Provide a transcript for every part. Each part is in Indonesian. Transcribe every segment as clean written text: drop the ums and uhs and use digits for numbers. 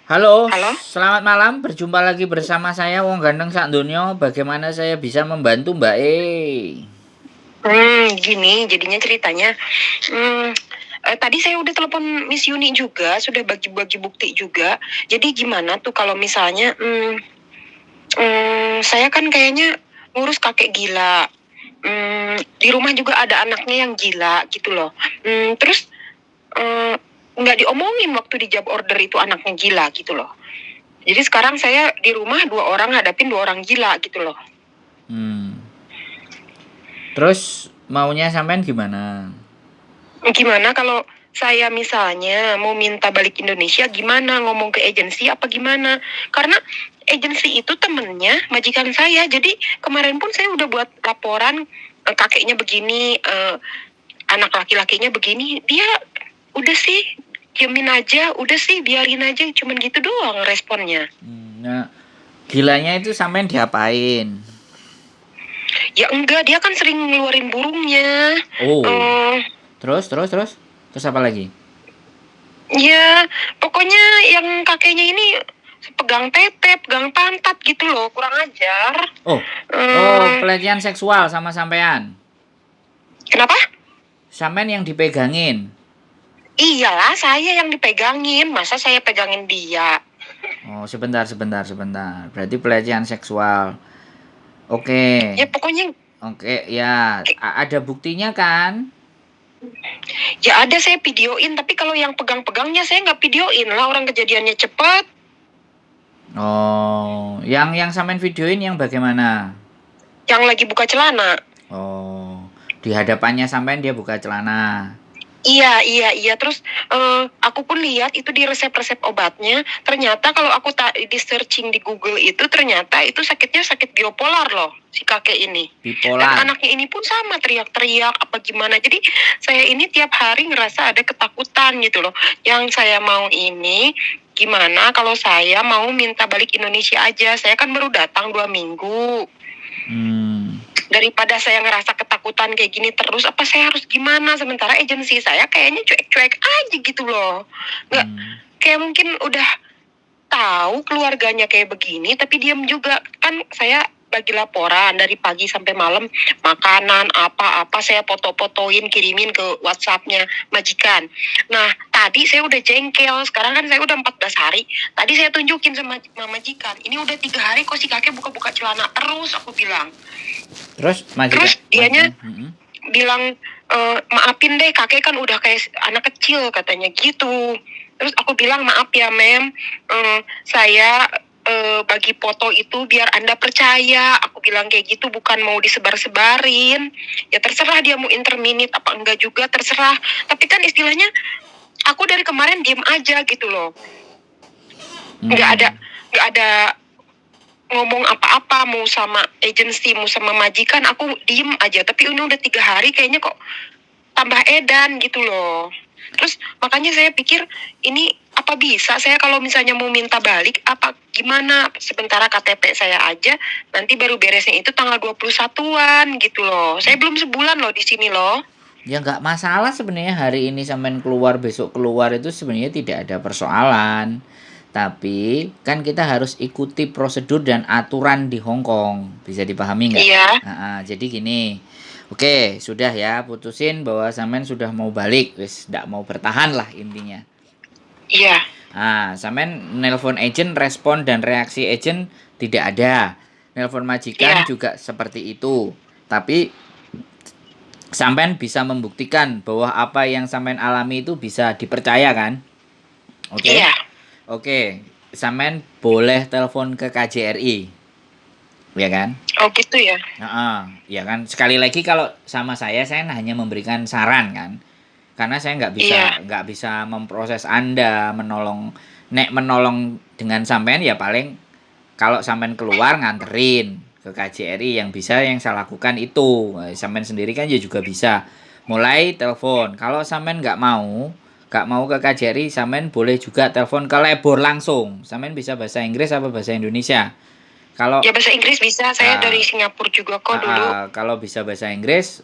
Halo, Halo? selamat malam. Berjumpa lagi bersama saya Wong Ganteng Sak Donya. Bagaimana saya bisa membantu Mbak E? Gini jadinya ceritanya. Hmm, Tadi saya udah telepon Miss Yuni juga, sudah bagi-bagi bukti juga. Jadi gimana tuh kalau misalnya, saya kan kayaknya ngurus kakek gila. Di rumah juga ada anaknya yang gila gitu loh. Terus eh, nggak diomongin waktu di job order itu anaknya gila gitu loh. Jadi sekarang saya di rumah 2 orang hadapin 2 orang gila gitu loh. Hmm. Terus maunya sampean gimana? Gimana kalau saya misalnya mau minta balik Indonesia, gimana ngomong ke agensi apa gimana? Karena agensi itu temennya majikan saya. Jadi kemarin pun saya udah buat laporan, kakeknya begini, anak laki-lakinya begini. Dia udah sih diemin aja, udah sih biarin aja, cuman gitu doang responnya. Nah, gilanya itu sampean diapain? Ya enggak, dia kan sering ngeluarin burungnya. Oh, Eh, terus apa lagi? Ya, pokoknya yang kakeknya ini pegang tete, pegang pantat gitu loh, kurang ajar. Oh, Hmm, pelecehan seksual sama sampean. Kenapa? Sampean yang dipegangin. Iyalah, saya yang dipegangin, masa saya pegangin dia? Oh, sebentar. Berarti pelecehan seksual. Oke. Ya pokoknya, Oke, ya, ada buktinya kan? ya ada saya videoin, tapi kalau yang pegang-pegangnya saya nggak videoin lah, orang kejadiannya cepet. Oh, yang sampean videoin yang bagaimana? Yang lagi buka celana. Oh, di hadapannya sampean dia buka celana. Iya. Terus aku pun lihat itu di resep-resep obatnya. Ternyata kalau aku di searching di Google itu ternyata itu sakitnya sakit bipolar loh si kakek ini. Dan Bipolar. anaknya ini pun sama teriak-teriak apa gimana. Jadi saya ini tiap hari ngerasa ada ketakutan gitu loh. Yang saya mau ini gimana kalau saya mau minta balik Indonesia aja. Saya kan baru datang 2 minggu. Hmm, Daripada saya ngerasa ketakutan kayak gini terus, apa saya harus gimana? Sementara agensi saya kayaknya cuek-cuek aja gitu loh. Nggak, hmm. kayak mungkin udah tahu keluarganya kayak begini, tapi diam juga. Kan saya bagi laporan dari pagi sampai malam, makanan apa-apa saya foto-fotoin, kirimin ke WhatsApp-nya majikan. Nah, tadi saya udah jengkel, sekarang kan saya udah 14 hari. Tadi saya tunjukin sama majikan, ini udah 3 hari kok si kakek buka-buka celana terus, aku bilang. Terus majikan, Terus dianya majikan. bilang, maafin deh kakek kan udah kayak anak kecil katanya gitu. Terus aku bilang maaf ya mem, saya bagi foto itu biar Anda percaya. Aku bilang kayak gitu bukan mau disebar-sebarin. Ya terserah dia mau interminate apa enggak juga terserah. Tapi kan istilahnya aku dari kemarin diem aja gitu loh. Nggak ada Hmm. nggak ada ngomong apa-apa, mau sama agensi mau sama majikan aku diem aja. Tapi ini udah 3 hari kayaknya kok tambah edan gitu loh. Terus makanya saya pikir ini apa bisa saya kalau misalnya mau minta balik apa gimana, sementara KTP saya aja nanti baru beresnya itu tanggal 21-an gitu loh. Saya belum sebulan loh di sini loh. Ya nggak masalah sebenarnya hari ini sampean keluar besok keluar itu sebenarnya tidak ada persoalan. Tapi kan kita harus ikuti prosedur dan aturan di Hong Kong. Bisa dipahami nggak? Iya, Jadi gini. Oke, sudah ya putusin bahwa sampean sudah mau balik, wis nggak mau bertahan lah intinya. iya, Sampean nelpon agent, respon dan reaksi agent tidak ada. Nelpon majikan iya, juga seperti itu. Tapi sampean bisa membuktikan bahwa apa yang sampean alami itu bisa dipercaya kan? Oke? iya. Oke, sampean boleh telepon ke KJRI, ya kan? Oh gitu ya. Ya kan. Sekali lagi kalau sama saya hanya memberikan saran kan, karena saya Iya, nggak bisa memproses Anda, menolong dengan sampean ya paling kalau sampean keluar nganterin ke KJRI yang bisa yang saya lakukan itu. Sampean sendiri kan ya juga bisa. Mulai telepon. Kalau sampean nggak mau ke KJRI, sampean boleh juga telepon ke labor langsung. Sampean bisa bahasa Inggris apa bahasa Indonesia? Kalau ya bahasa Inggris bisa. Saya uh, dari Singapura juga kok dulu. kalau bisa bahasa Inggris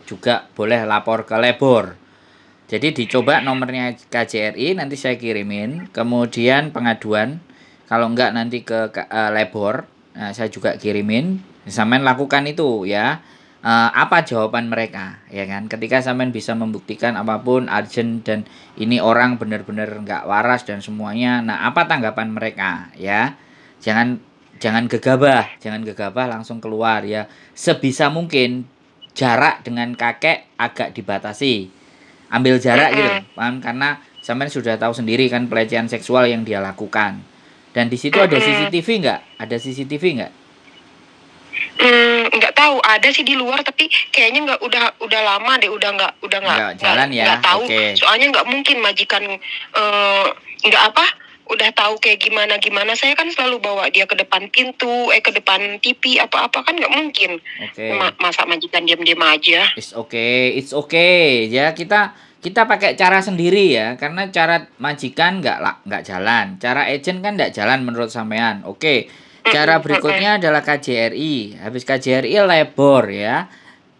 juga boleh lapor ke labor. Jadi dicoba nomornya KJRI, nanti saya kirimin. Kemudian pengaduan, kalau enggak nanti ke Lebor, nah, saya juga kirimin. Sampean lakukan itu ya. Apa jawaban mereka, ya kan? Ketika sampean bisa membuktikan apapun urgent dan ini orang benar-benar enggak waras dan semuanya. Nah, apa tanggapan mereka, ya? Jangan jangan gegabah langsung keluar ya. Sebisa mungkin jarak dengan kakek agak dibatasi, ambil jarak gitu, paham? Karena sampean sudah tahu sendiri kan pelecehan seksual yang dia lakukan. Dan di situ ada CCTV nggak? Ada CCTV nggak? Nggak tahu, ada sih di luar tapi kayaknya nggak, udah lama deh, udah Nggak jalan ya? nggak tahu. Oke. Soalnya nggak mungkin majikan nggak apa, udah tahu kayak gimana. Saya kan selalu bawa dia ke depan pintu, ke depan TV apa-apa, kan nggak mungkin. Oke. Masa majikan diam-diam aja. It's okay. Ya kita pakai cara sendiri ya, karena cara majikan nggak jalan, cara agent kan nggak jalan menurut sampean. Oke. Cara berikutnya adalah KJRI. Habis KJRI Lebor ya.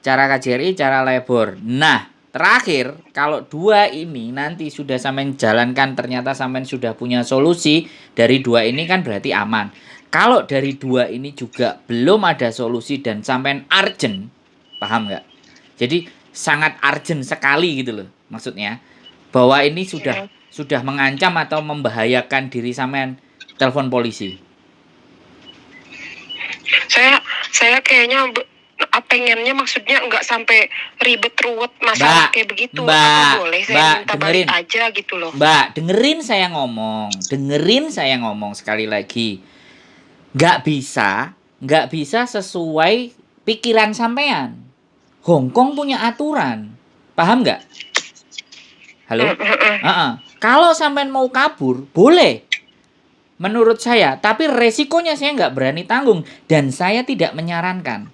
Cara KJRI, cara Lebor. Nah, terakhir kalau dua ini nanti sudah sampean jalankan, ternyata sampean sudah punya solusi dari dua ini, kan berarti aman. Kalau dari dua ini juga belum ada solusi dan sampean urgent, paham nggak? Jadi sangat urgent sekali gitu loh, maksudnya bahwa ini sudah mengancam atau membahayakan diri sampean, telepon polisi. Saya kayaknya pengennya, maksudnya nggak sampai ribet ruwet masalah kayak begitu. Apa boleh saya minta balik aja gitu loh. Mbak, dengerin saya ngomong sekali lagi. Nggak bisa sesuai pikiran sampean. Hongkong punya aturan, paham nggak? Halo? Kalau sampean mau kabur, boleh. Menurut saya, tapi resikonya saya nggak berani tanggung dan saya tidak menyarankan.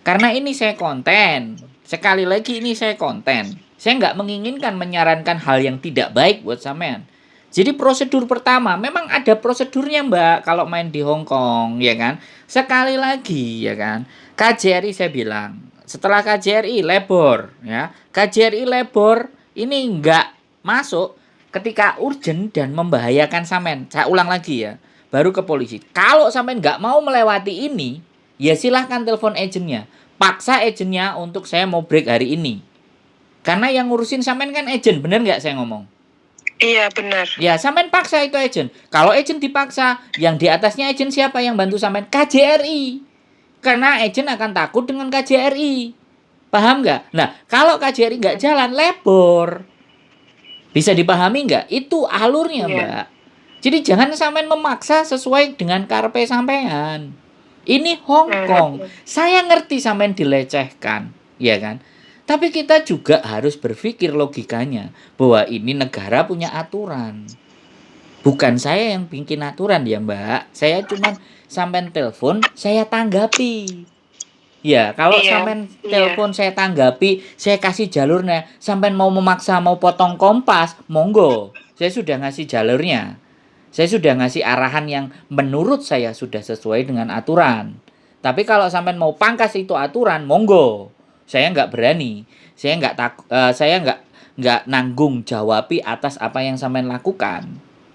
Karena ini saya konten. Sekali lagi ini saya konten. Saya nggak menginginkan menyarankan hal yang tidak baik buat sampean. Jadi prosedur pertama, memang ada prosedurnya Mbak kalau main di Hong Kong, ya kan? Sekali lagi, ya kan? KJRI saya bilang, setelah KJRI Lebor, ya. KJRI Lebor ini nggak masuk ketika urgent dan membahayakan sampean. Saya ulang lagi ya, baru ke polisi. Kalau sampean nggak mau melewati ini, ya silahkan telepon agentnya. Paksa agentnya untuk saya mau break hari ini. Karena yang ngurusin sampean kan agent, bener nggak saya ngomong? Iya benar. Ya sampean paksa itu agent. Kalau agent dipaksa, yang di atasnya agent siapa yang bantu sampean? KJRI. Karena agent akan takut dengan KJRI. Paham nggak? Nah kalau KJRI nggak jalan, Lebor. Bisa dipahami nggak? Itu alurnya, Mbak. Jadi jangan sampean memaksa sesuai dengan karepe sampean. Ini Hong Kong. Saya ngerti sampean dilecehkan, ya kan? Tapi kita juga harus berpikir logikanya bahwa ini negara punya aturan. Bukan saya yang bikin aturan ya, Mbak. Saya cuma sampean telepon, saya tanggapi. Ya, kalau sampean telepon saya tanggapi, saya kasih jalurnya. Sampean mau memaksa mau potong Kompas, monggo. Saya sudah ngasih jalurnya. Saya sudah ngasih arahan yang menurut saya sudah sesuai dengan aturan. Tapi kalau sampean mau pangkas itu aturan, monggo. Saya nggak berani. Saya nggak nanggung jawabi atas apa yang sampean lakukan.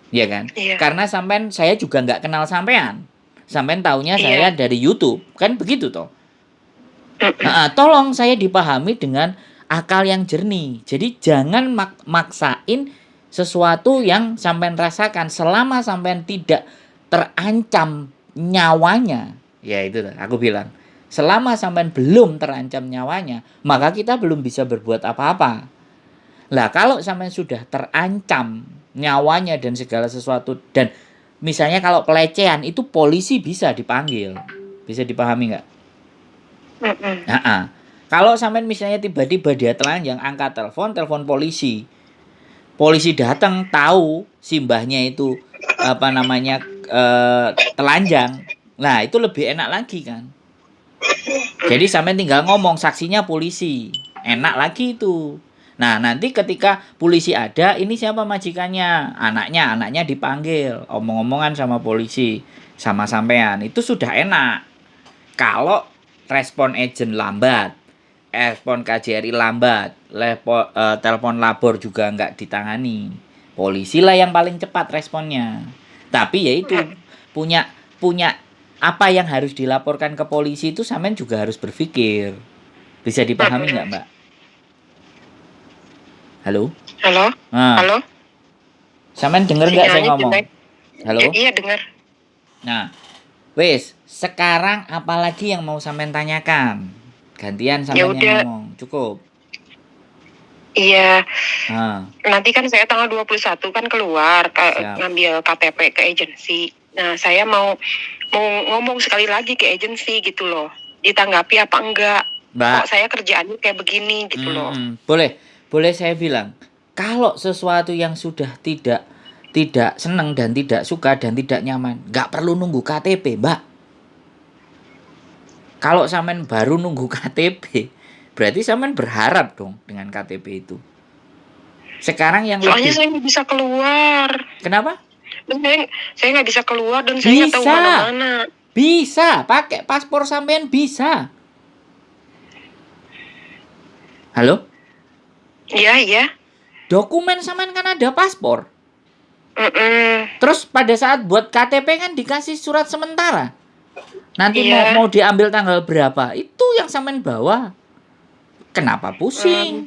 Ya kan? Karena saya juga nggak kenal sampean. Sampean taunya saya dari YouTube. Kan begitu toh? Tolong saya dipahami dengan akal yang jernih. Jadi jangan maksain sesuatu yang sampean rasakan selama sampean tidak terancam nyawanya. Ya itu aku bilang. Selama sampean belum terancam nyawanya, maka kita belum bisa berbuat apa-apa. Lah kalau sampean sudah terancam nyawanya dan segala sesuatu, dan misalnya kalau pelecehan itu polisi bisa dipanggil. Bisa dipahami nggak? Kalau sampean misalnya tiba-tiba dia telanjang, angkat telepon polisi. Polisi datang tahu simbahnya itu telanjang. Nah, itu lebih enak lagi kan. Jadi sampean tinggal ngomong, saksinya polisi. Enak lagi itu. Nah, nanti ketika polisi ada, ini siapa majikannya? Anaknya dipanggil, omong-omongan sama polisi, sama sampean. Itu sudah enak. Kalau respon agent lambat respon KJRI lambat, telepon labor juga nggak ditangani. Polisi lah yang paling cepat responnya. Tapi ya itu punya punya apa yang harus dilaporkan ke polisi itu sampean juga harus berpikir. Bisa dipahami nggak, Mbak? Halo? Halo? Nah, Halo? sampean denger nggak saya Sinyalnya ngomong? jelek. Halo? Iya dengar. Nah, wes, sekarang apalagi yang mau sampean tanyakan? Gantian Ya sampean yang udah. ngomong. Cukup. Iya, Nah, nanti kan saya tanggal 21 kan keluar siap. ngambil KTP ke agensi. Nah, saya mau ngomong sekali lagi ke agensi gitu loh. Ditanggapi apa enggak? Mbak, Kok saya kerjaannya kayak begini gitu loh. boleh saya bilang, kalau sesuatu yang sudah tidak senang dan tidak suka dan tidak nyaman, nggak perlu nunggu KTP, Mbak. Kalau sampean baru nunggu KTP, berarti sampean berharap dong dengan KTP itu. Sekarang yang Soalnya lebih, saya nggak bisa keluar. kenapa? Dan saya nggak bisa keluar dan saya nggak tahu Bisa, mana-mana. bisa, pakai paspor sampean bisa. Halo? Iya, iya. Dokumen sampean kan ada paspor. Mm-mm. Terus pada saat buat KTP kan dikasih surat sementara. Nanti Iya. mau diambil tanggal berapa? Itu yang sampean bawa. Kenapa pusing?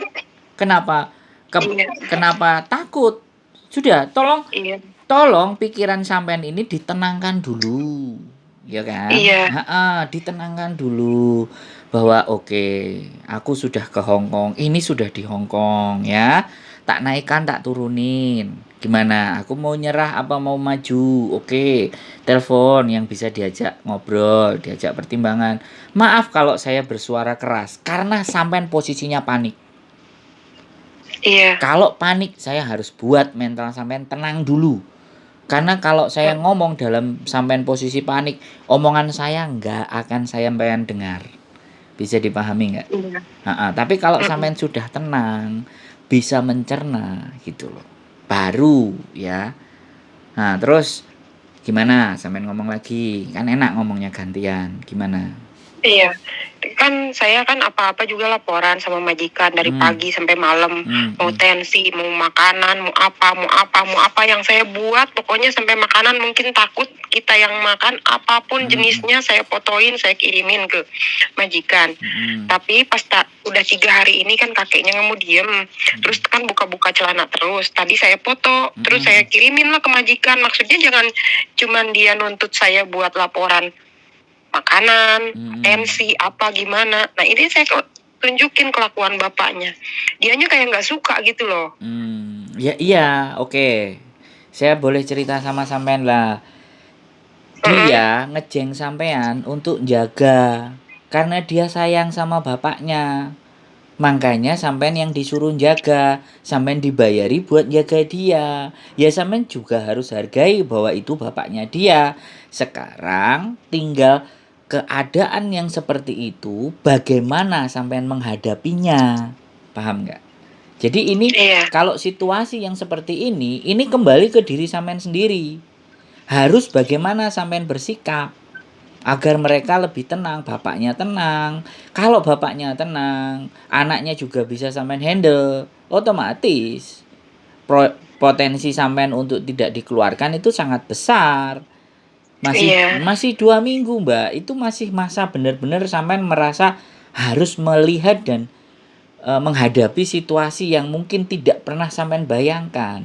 Kenapa Iya. kenapa takut? Sudah, Iya. tolong pikiran sampean ini ditenangkan dulu. Ya kan? Iya. Ditenangkan dulu bahwa oke, aku sudah ke Hong Kong. Ini sudah di Hong Kong ya. Tak naikkan, tak turunin. Gimana? Aku mau nyerah apa mau maju? Oke, telepon yang bisa diajak ngobrol, diajak pertimbangan. Maaf kalau saya bersuara keras karena sampean posisinya panik. Iya. Kalau panik saya harus buat mental sampean tenang dulu. Karena kalau saya ngomong dalam sampean posisi panik, omongan saya nggak akan saya sampean dengar. Bisa dipahami nggak? Iya. Tapi kalau sampean sudah tenang, bisa mencerna gitu loh. Baru ya. Nah, terus gimana? Sampean ngomong lagi. Kan enak ngomongnya gantian. Gimana? Iya, kan saya kan apa-apa juga laporan sama majikan dari pagi sampai malam, mau tensi, mau makanan, mau apa yang saya buat, pokoknya sampai makanan mungkin takut kita yang makan apapun jenisnya saya fotoin, saya kirimin ke majikan. Tapi pas udah 3 hari ini kan kakeknya nggak mau diem, terus kan buka-buka celana terus. Tadi saya foto, terus saya kirimin lah ke majikan. Maksudnya jangan cuman dia nuntut saya buat laporan makanan, tensi, apa gimana. Nah ini saya tunjukin kelakuan bapaknya. Dianya kayak nggak suka gitu loh. Ya iya, oke. Saya boleh cerita sama sampean lah. Dia ngejeng sampean untuk jaga. Karena dia sayang sama bapaknya. Makanya sampean yang disuruh jaga, sampean dibayari buat jaga dia. Ya sampean juga harus hargai bahwa itu bapaknya dia. Sekarang tinggal keadaan yang seperti itu, bagaimana sampean menghadapinya? Paham nggak? Jadi ini kalau situasi yang seperti ini kembali ke diri sampean sendiri. Harus bagaimana sampean bersikap agar mereka lebih tenang, bapaknya tenang. Kalau bapaknya tenang, anaknya juga bisa sampean handle. Otomatis potensi sampean untuk tidak dikeluarkan itu sangat besar. Masih 2 minggu, Mbak. Itu masih masa benar-benar sampean merasa harus melihat dan menghadapi situasi yang mungkin tidak pernah sampean bayangkan.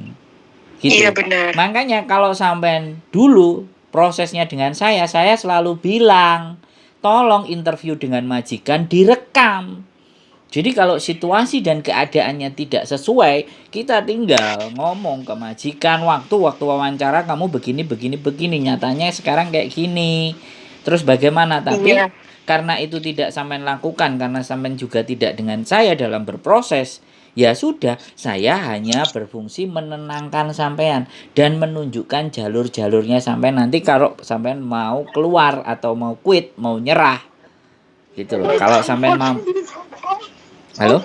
Gitu. Iya benar. Makanya kalau sampean dulu prosesnya dengan saya selalu bilang, tolong interview dengan majikan direkam. Jadi kalau situasi dan keadaannya tidak sesuai, kita tinggal ngomong ke majikan, waktu wawancara kamu begini, nyatanya sekarang kayak gini. Terus bagaimana? Tapi karena itu tidak sampean lakukan, karena sampean juga tidak dengan saya dalam berproses, ya sudah, saya hanya berfungsi menenangkan sampean dan menunjukkan jalur-jalurnya sampean nanti kalau sampean mau keluar atau mau quit, mau nyerah. Gitu loh. Kalau sampean mau. Halo?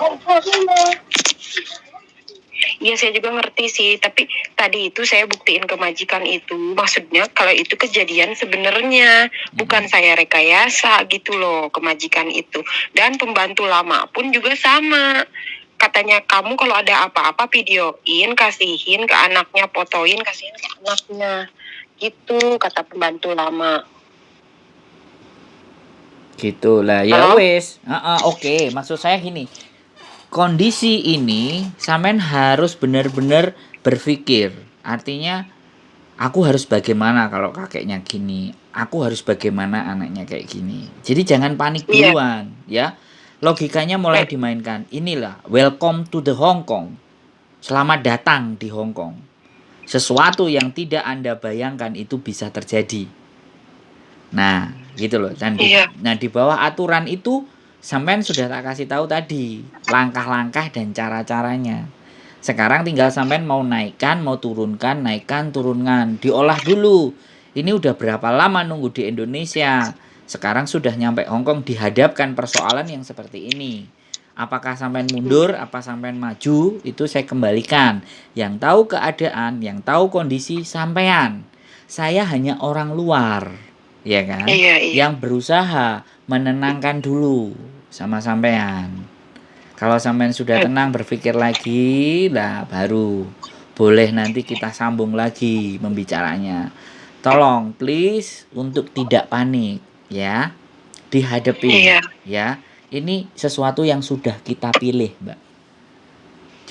Iya saya juga ngerti sih, tapi tadi itu saya buktiin ke majikan itu, maksudnya kalau itu kejadian sebenarnya, bukan saya rekayasa gitu loh ke majikan itu. Dan pembantu lama pun juga sama. Katanya kamu kalau ada apa-apa videoin, kasihin ke anaknya, fotoin, kasihin ke anaknya. Gitu kata pembantu lama. Gitu lah. Ya Halo? wes. Oke. Maksud saya gini. Kondisi ini sampean harus benar-benar berpikir. Artinya aku harus bagaimana kalau kakeknya gini. Aku harus bagaimana anaknya kayak gini. Jadi jangan panik Iya. duluan, ya. Logikanya mulai dimainkan. Inilah welcome to the Hong Kong. Selamat datang di Hong Kong. Sesuatu yang tidak Anda bayangkan itu bisa terjadi. Nah, gitu loh. Nah, di bawah aturan itu sampean sudah tak kasih tahu tadi langkah-langkah dan cara-caranya. Sekarang tinggal sampean mau naikkan, mau turunkan, naikkan, turunkan, diolah dulu. Ini udah berapa lama nunggu di Indonesia? Sekarang sudah nyampe Hong Kong dihadapkan persoalan yang seperti ini. Apakah sampean mundur, apa sampean maju, itu saya kembalikan. Yang tahu keadaan, yang tahu kondisi sampean. Saya hanya orang luar, ya kan? Iya. Yang berusaha menenangkan dulu sama sampean. Kalau sampean sudah tenang berpikir lagi, lah baru boleh nanti kita sambung lagi membicaranya. Tolong please untuk tidak panik ya. Dihadapi Iya. ya. Ini sesuatu yang sudah kita pilih, Mbak.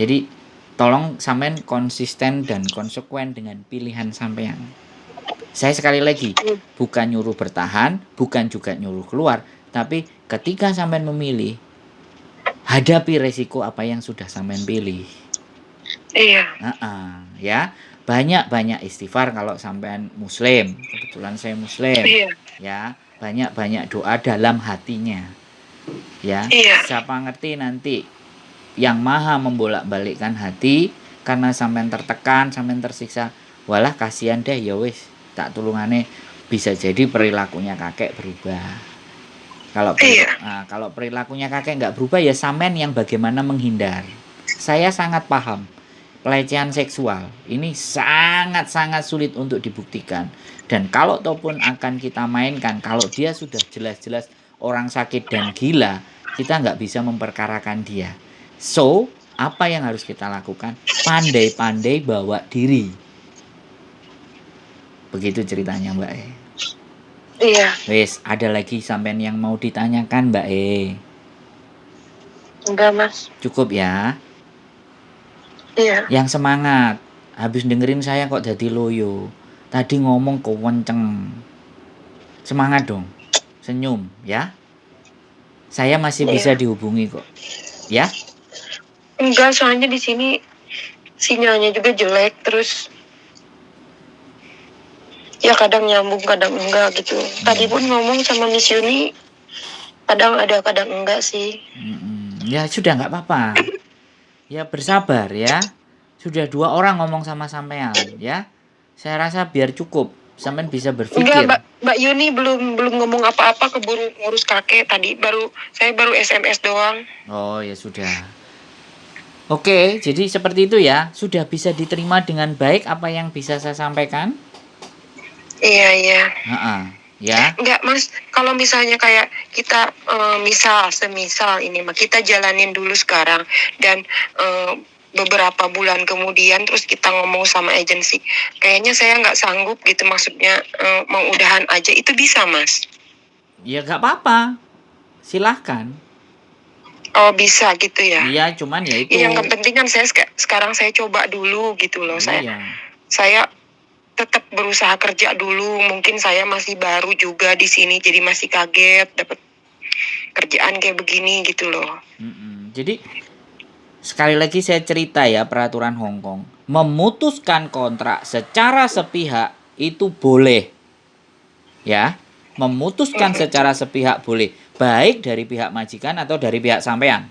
Jadi tolong sampean konsisten dan konsekuen dengan pilihan sampean. Saya sekali lagi bukan nyuruh bertahan, bukan juga nyuruh keluar, tapi ketika sampean memilih, hadapi resiko apa yang sudah sampean pilih. Iya. Ya, banyak-banyak istighfar kalau sampean muslim. Kebetulan saya muslim. Iya. Ya, banyak-banyak doa dalam hatinya. Ya, Iya. siapa ngerti nanti yang maha membolak-balikkan hati karena sampean tertekan, sampean tersiksa. Walah kasihan deh ya wis, tak tulungane bisa jadi perilakunya kakek berubah. Kalau perilakunya kakek nggak berubah ya sampean yang bagaimana menghindar. Saya sangat paham. Pelecehan seksual ini sangat-sangat sulit untuk dibuktikan. Dan kalau ataupun akan kita mainkan, kalau dia sudah jelas-jelas orang sakit dan gila, kita nggak bisa memperkarakan dia. So, apa yang harus kita lakukan? Pandai-pandai bawa diri. Begitu ceritanya Mbak E. Iya. Wes, ada lagi sampean yang mau ditanyakan Mbak E? Enggak Mas. Cukup ya. Iya. Yang semangat. Habis dengerin saya kok jadi loyo. Tadi ngomong kewenceng. Semangat dong. Senyum ya. Saya masih bisa dihubungi kok. Ya? Enggak, soalnya di sini sinyalnya juga jelek, terus ya kadang nyambung, kadang enggak gitu. Tadi pun ngomong sama Miss Yuni, kadang ada, kadang enggak sih. Ya sudah nggak apa-apa. Ya bersabar ya. Sudah 2 orang ngomong sama sampean ya. Saya rasa biar cukup. Sampean bisa berpikir. Enggak, Mbak Yuni belum ngomong apa-apa, keburu ngurus kakek tadi. Saya baru SMS doang. Oh ya sudah. Oke, jadi seperti itu ya. Sudah bisa diterima dengan baik apa yang bisa saya sampaikan? Iya. Ya. Enggak Mas, kalau misalnya kayak kita semisal ini mah kita jalanin dulu sekarang dan beberapa bulan kemudian terus kita ngomong sama agensi, kayaknya saya nggak sanggup gitu, maksudnya mau udahan aja, itu bisa Mas? Ya nggak apa-apa, silahkan. Oh bisa gitu ya? Iya, cuman ya itu. Yang penting kan saya sekarang saya coba dulu gitu loh. Iya. Saya tetap berusaha kerja dulu. Mungkin saya masih baru juga di sini, jadi masih kaget dapat kerjaan kayak begini gitu loh. Jadi sekali lagi saya cerita ya peraturan Hong Kong. Memutuskan kontrak secara sepihak itu boleh. Ya, memutuskan secara sepihak boleh. Baik dari pihak majikan atau dari pihak sampean.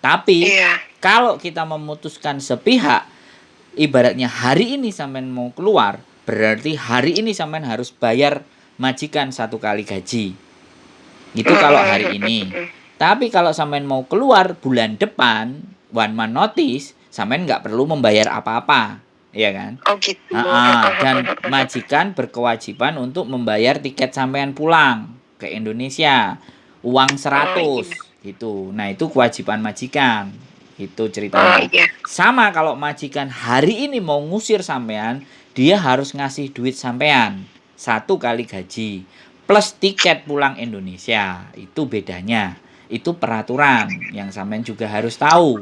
Tapi kalau kita memutuskan sepihak, ibaratnya hari ini sampean mau keluar, berarti hari ini sampean harus bayar majikan 1 kali gaji. Itu kalau hari ini. Tapi kalau sampean mau keluar bulan depan, 1 month notice, sampean nggak perlu membayar apa-apa, ya kan? Oh gitu. Dan majikan berkewajiban untuk membayar tiket sampean pulang ke Indonesia, uang 100 gitu. Nah, itu kewajiban majikan. Itu ceritanya. Iya. Sama kalau majikan hari ini mau ngusir sampean, dia harus ngasih duit sampean 1 kali gaji plus tiket pulang Indonesia. Itu bedanya. Itu peraturan yang sampean juga harus tahu.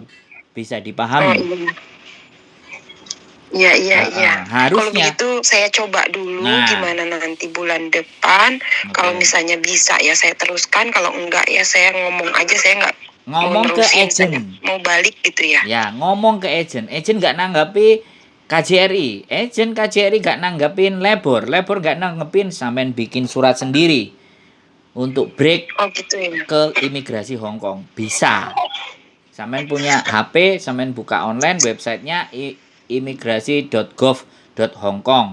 Bisa dipahami. Iya. Kalau Harusnya. begitu saya coba dulu gimana nanti bulan depan. Kalau misalnya bisa ya saya teruskan. Kalau enggak ya saya ngomong aja, saya nggak ngomong ke agent. Mau balik gitu ya. Ya, ngomong ke agent. Agent nggak nanggapi KJRI. Agent KJRI nggak nanggapin labor. Labor nggak nanggapin, sampean bikin surat sendiri untuk break gitu ya. ke imigrasi Hong Kong. Bisa. Sampean punya HP, sampean buka online websitenya imigrasi.gov.hongkong.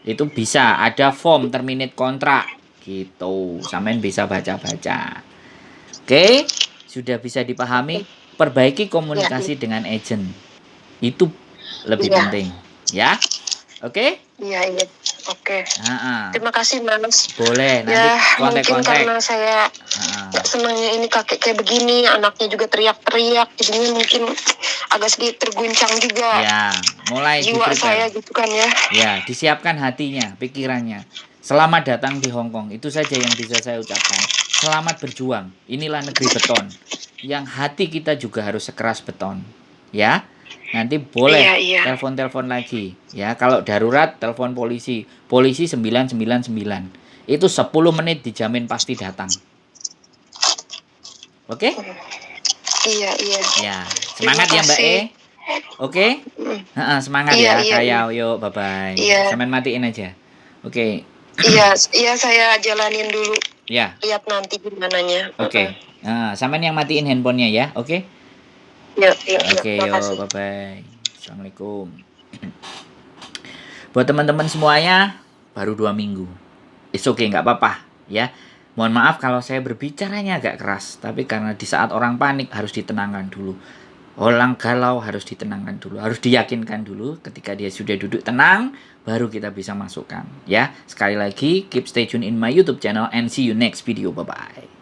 Itu bisa, ada form terminate kontrak gitu. Sampean bisa baca-baca. Oke, sudah bisa dipahami. Perbaiki komunikasi dengan agent. Itu lebih penting, ya. Oke? Iya. Oke. Terima kasih, Mas. Boleh, nanti mungkin kontak-kontak. karena saya nggak senangnya ini kakek kayak begini, anaknya juga teriak-teriak, jadinya mungkin agak sedikit terguncang juga. Ya, mulai jiwa saya gitu kan ya. Ya, disiapkan hatinya, pikirannya. Selamat datang di Hong Kong. Itu saja yang bisa saya ucapkan. Selamat berjuang. Inilah negeri beton. Yang hati kita juga harus sekeras beton. Ya. Nanti boleh telepon-telepon lagi. Ya, kalau darurat telepon polisi. Polisi 999. Itu 10 menit dijamin pasti datang. Oke? Iya. Ya, semangat ya Mbak E. Oke? Semangat ya. Kayak yuk, bye-bye. Sampean matiin aja. Oke. Iya, saya jalanin dulu. Ya. Lihat nanti gimananya. Oke. Sampean yang matiin handphonenya ya. Oke? Oke, yuk, bye-bye. Assalamualaikum. Buat teman-teman semuanya, baru 2 minggu. It's okay, nggak apa-apa, ya. Mohon maaf kalau saya berbicaranya agak keras, tapi karena di saat orang panik harus ditenangkan dulu. Orang galau harus ditenangkan dulu, harus diyakinkan dulu. Ketika dia sudah duduk tenang, baru kita bisa masukkan, ya. Sekali lagi, keep stay tune in my YouTube channel and see you next video. Bye-bye.